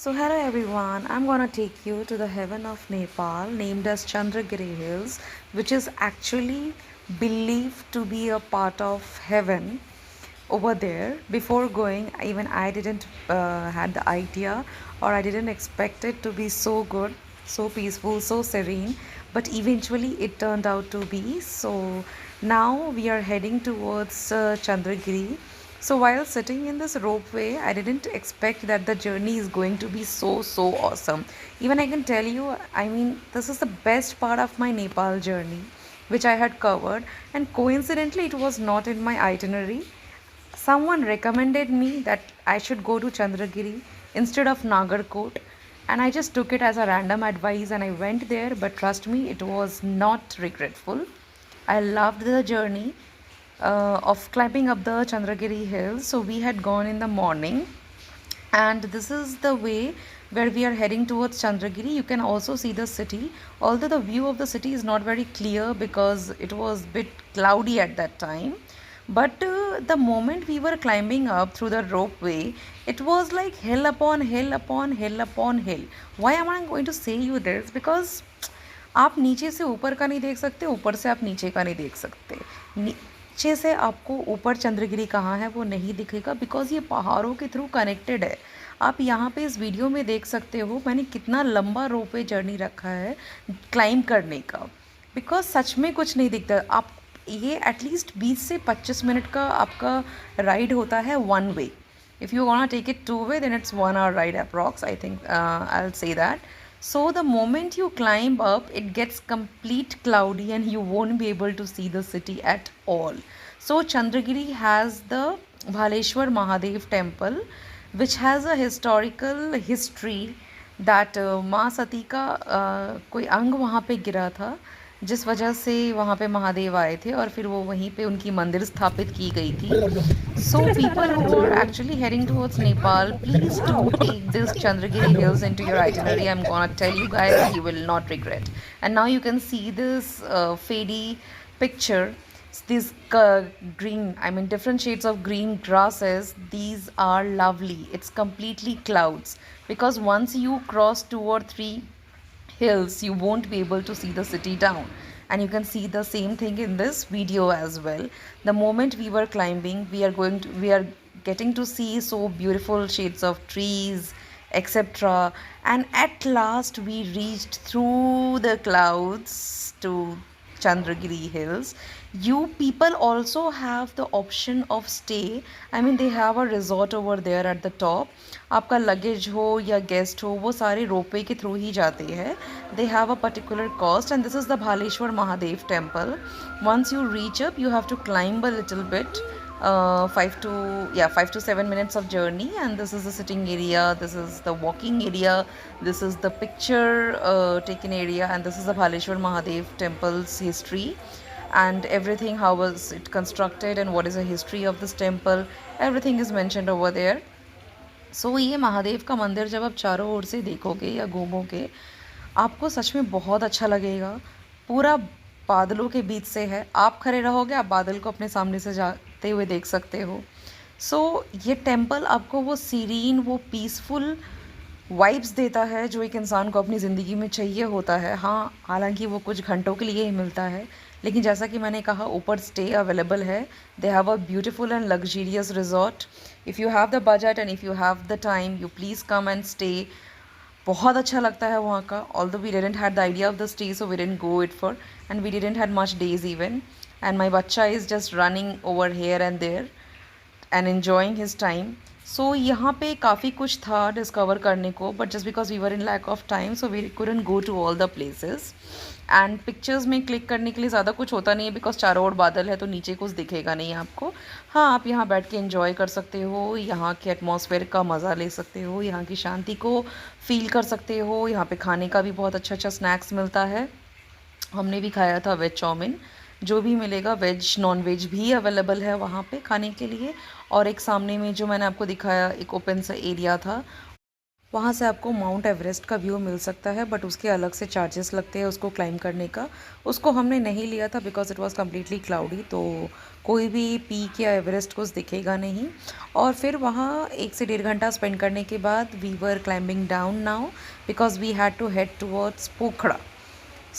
So hello everyone, I'm gonna take you to the heaven of Nepal named as Chandragiri Hills, which is actually believed to be a part of heaven over there. Before going, even I didn't had the idea, or I didn't expect it to be so good, so peaceful, so serene, but eventually it turned out to be. So now we are heading towards Chandragiri. So while sitting in this ropeway, I didn't expect that the journey is going to be so awesome. Even I can tell you, I mean, this is the best part of my Nepal journey, which I had covered, and coincidentally, it was not in my itinerary. Someone recommended me that I should go to Chandragiri instead of Nagarkot, and I just took it as a random advice and I went there. But trust me, it was not regretful. I loved the journey of climbing up the Chandragiri hills. So we had gone in the morning, and this is the way where we are heading towards Chandragiri. You can also see the city, although the view of the city is not very clear because it was bit cloudy at that time. But the moment we were climbing up through the ropeway, it was like hill upon hill upon hill upon hill. Why am I going to say you this? Because आप नीचे से ऊपर का नहीं देख सकते, ऊपर से आप नीचे का नहीं देख सकते। नीचे से आपको ऊपर चंद्रगिरी कहाँ है वो नहीं दिखेगा, बिकॉज़ ये पहाड़ों के थ्रू कनेक्टेड है। आप यहाँ पे इस वीडियो में देख सकते हो मैंने कितना लंबा रोपवे जर्नी रखा है क्लाइंब करने का, बिकॉज़ सच में कुछ नहीं दिखता। आप ये एटलीस्ट 20 से 25 मिनट का आपका राइड होता है one way. If you wanna take it two-way, then it's 1 hour ride approx. I think I'll say that. So the moment you climb up, it gets complete cloudy and you won't be able to see the city at all. So Chandragiri has the Bhaleshwar Mahadev temple, which has a historical history that माँ सती का कोई अंग वहाँ पे गिरा था, जिस वजह से वहाँ पे महादेव आए थे और फिर वो वहीं पे उनकी मंदिर स्थापित की गई थी। So people who are actually heading towards Nepal, please do take this Chandragiri hills into your itinerary. I'm gonna tell you guys, you will not regret. And now you can see this fadey picture, these green, I mean different shades of green grasses. These are lovely. It's completely clouds, because once you cross 2 or 3 hills you won't be able to see the city down, and you can see the same thing in this video as well. The moment we were climbing, we are getting to see so beautiful shades of trees, etc. And at last we reached through the clouds to Chandragiri hills. You people also have the option of stay. I mean, they have a resort over there at the top. आपका luggage हो या guest हो, वो सारे ropeway के through ही जाते हैं. They have a particular cost, and this is the Bhaleshwar Mahadev temple. Once you reach up, you have to climb a little bit. 5 to 7 minutes of journey, and this is the sitting area, this is the walking area, this is the picture taken area, and this is the Bhaleshwar Mahadev temple's history and everything, how was it constructed and what is the history of this temple. Everything is mentioned over there. सो ये महादेव का मंदिर जब आप चारों ओर से देखोगे या घूमोगे, आपको सच में बहुत अच्छा लगेगा। पूरा बादलों के बीच से है, आप खड़े रहोगे, आप बादल को अपने सामने से जाते हुए देख सकते हो। सो ये टेम्पल आपको वो सीरीन, वो पीसफुल वाइब्स देता है जो एक इंसान को अपनी ज़िंदगी में चाहिए होता है। हाँ, हालांकि वो कुछ घंटों के लिए ही मिलता है, लेकिन जैसा कि मैंने कहा, ऊपर स्टे अवेलेबल है। They have a beautiful and luxurious resort. If you have the budget and if you have the time, you please come and stay. बहुत अच्छा लगता है वहाँ का। Although we didn't had the idea of the stay, so we didn't go it for, and we didn't had much days even, and my बच्चा is just running over here and there and enjoying his time. सो यहाँ पे काफ़ी कुछ था discover करने को, but just because we were in lack of time, so we couldn't go to all the places. And pictures में click करने के लिए ज़्यादा कुछ होता नहीं है, बिकॉज चारों ओर बादल है तो नीचे कुछ दिखेगा नहीं आपको। हाँ, आप यहाँ बैठ के एंजॉय कर सकते हो, यहाँ के एटमॉस्फेयर का मज़ा ले सकते हो, यहाँ की शांति को फील कर सकते हो। यहाँ पे खाने का भी बहुत अच्छा स्नैक्स मिलता है। हमने भी खाया था वेज चाउमीन। जो भी मिलेगा, वेज नॉन वेज भी अवेलेबल है वहाँ पे खाने के लिए। और एक सामने में जो मैंने आपको दिखाया, एक ओपन सा एरिया था, वहाँ से आपको माउंट एवरेस्ट का व्यू मिल सकता है, बट उसके अलग से चार्जेस लगते हैं उसको क्लाइम करने का। उसको हमने नहीं लिया था because it was completely cloudy, तो कोई भी पीक या एवरेस्ट कुछ दिखेगा नहीं। और फिर वहाँ 1 से 1.5 घंटा स्पेंड करने के बाद we were climbing down now because we had to head towards Pokhara.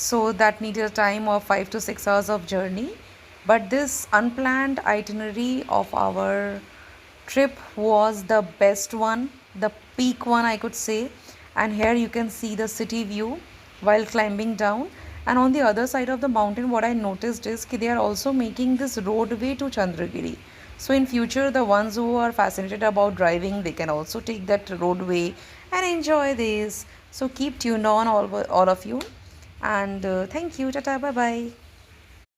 So that needed a time of 5 to 6 hours of journey. But this unplanned itinerary of our trip was the best one, the peak one, I could say. And here you can see the city view while climbing down. And on the other side of the mountain, what I noticed is that they are also making this roadway to Chandragiri. So in future, the ones who are fascinated about driving, they can also take that roadway and enjoy this. So keep tuned on, all of you. And thank you. Tata. Bye bye.